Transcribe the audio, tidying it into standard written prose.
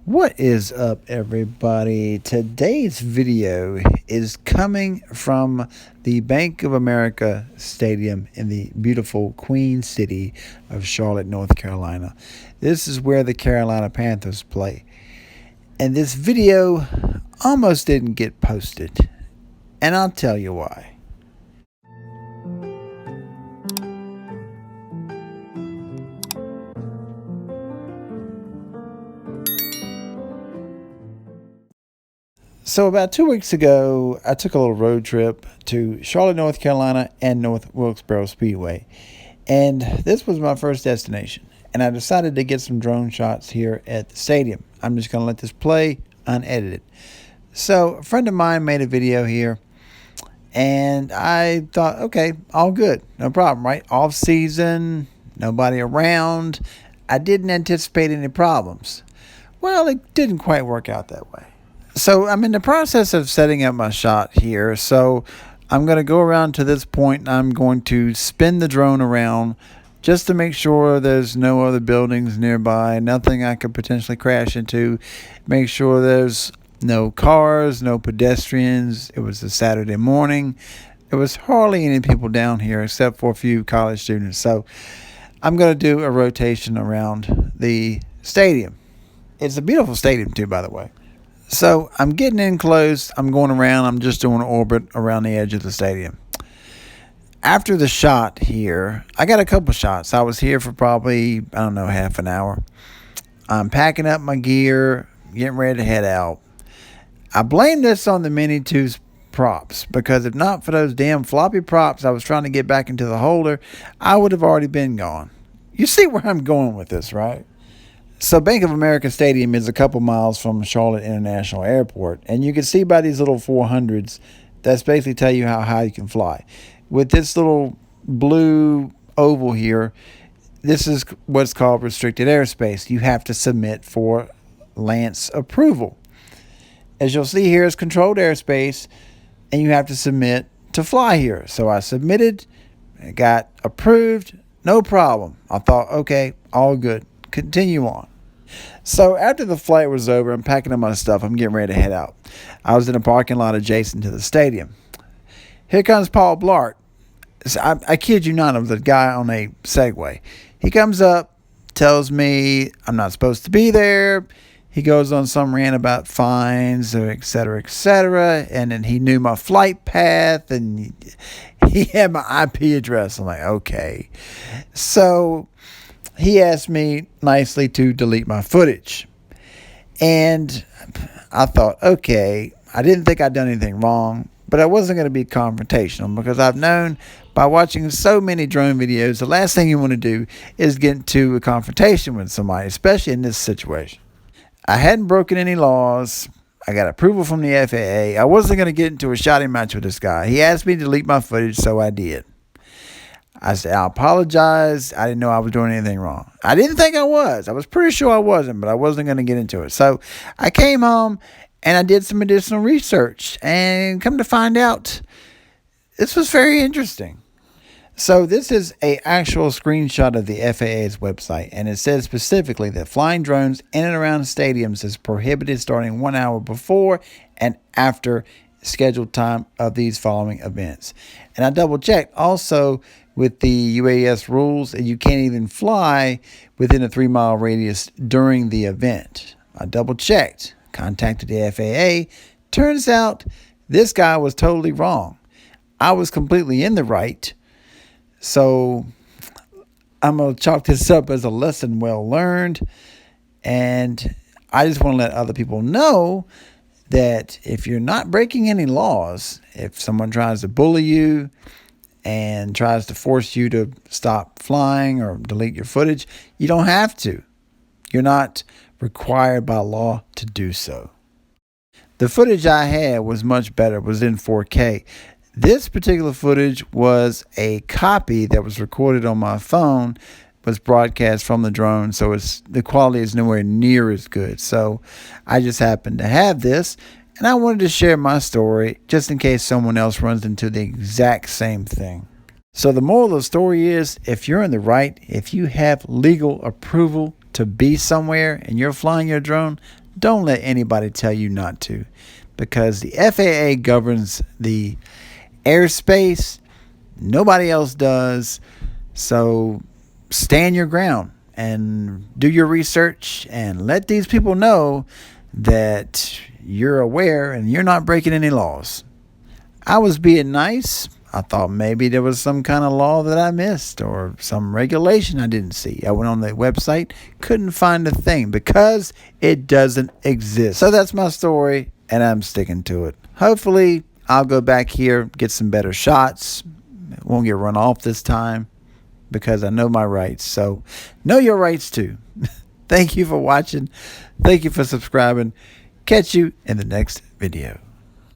What is up, everybody? Today's video is coming from the Bank of America Stadium in the beautiful Queen City of Charlotte, North Carolina. This is where the Carolina Panthers play. And this video almost didn't get posted. And I'll tell you why. So about 2 weeks ago, I took a little road trip to Charlotte, North Carolina and North Wilkesboro Speedway. And this was my first destination. And I decided to get some drone shots here at the stadium. I'm just going to let this play unedited. So a friend of mine made a video here. And I thought, okay, all good. No problem, right? Off season, nobody around. I didn't anticipate any problems. Well, it didn't quite work out that way. So I'm in the process of setting up my shot here. So I'm going to go around to this point and I'm going to spin the drone around just to make sure there's no other buildings nearby, nothing I could potentially crash into. Make sure there's no cars, no pedestrians. It was a Saturday morning. There was hardly any people down here except for a few college students. So I'm going to do a rotation around the stadium. It's a beautiful stadium too, by the way. So I'm getting in close. I'm going around. I'm just doing an orbit around the edge of the stadium. After the shot here, I got a couple shots. I was here for probably, half an hour. I'm packing up my gear, getting ready to head out. I blame this on the Mini 2's props because if not for those damn floppy props I was trying to get back into the holder, I would have already been gone. You see where I'm going with this, right? So Bank of America Stadium is a couple miles from Charlotte International Airport. And you can see by these little 400s, that's basically tell you how high you can fly. With this little blue oval here, this is what's called restricted airspace. You have to submit for LAANC approval. As you'll see here is controlled airspace, and you have to submit to fly here. So I submitted, it got approved, no problem. I thought, okay, all good. Continue on. So after the flight was over, I'm packing up my stuff. I'm getting ready to head out. I was in a parking lot adjacent to the stadium. Here comes Paul Blart. I kid you not, it was a guy on a Segway. He comes up, tells me I'm not supposed to be there. He goes on some rant about fines, et cetera, and then he knew my flight path, and he had my IP address. I'm like, okay. So he asked me nicely to delete my footage. And I thought, okay, I didn't think I'd done anything wrong, but I wasn't going to be confrontational because I've known by watching so many drone videos, the last thing you want to do is get into a confrontation with somebody, especially in this situation. I hadn't broken any laws. I got approval from the FAA. I wasn't going to get into a shouting match with this guy. He asked me to delete my footage, so I did. I said, I apologize. I didn't know I was doing anything wrong. I didn't think I was. I was pretty sure I wasn't, but I wasn't going to get into it. So I came home and I did some additional research and come to find out this was very interesting. So this is an actual screenshot of the FAA's website, and it says specifically that flying drones in and around stadiums is prohibited starting 1 hour before and after scheduled time of these following events. And I double checked also with the UAS rules, and you can't even fly within a 3-mile radius during the event. I double checked, contacted the FAA. Turns out this guy was totally wrong. I was completely in the right. So I'm going to chalk this up as a lesson well learned. And I just want to let other people know that if you're not breaking any laws, if someone tries to bully you and tries to force you to stop flying or delete your footage, you don't have to. You're not required by law to do so. The footage I had was much better, was in 4K. This particular footage was a copy that was recorded on my phone, was broadcast from the drone, so the quality is nowhere near as good. So I just happened to have this, and I wanted to share my story just in case someone else runs into the exact same thing. So the moral of the story is, if you're in the right, if you have legal approval to be somewhere and you're flying your drone, Don't let anybody tell you not to, because the FAA governs the airspace. Nobody else does. So stand your ground and do your research and let these people know that you're aware and you're not breaking any laws. I was being nice. I thought maybe there was some kind of law that I missed or some regulation I didn't see. I went on the website, couldn't find a thing because it doesn't exist. So that's my story, and I'm sticking to it. Hopefully, I'll go back here, get some better shots. Won't get run off this time because I know my rights. So know your rights too. Thank you for watching. Thank you for subscribing. Catch you in the next video.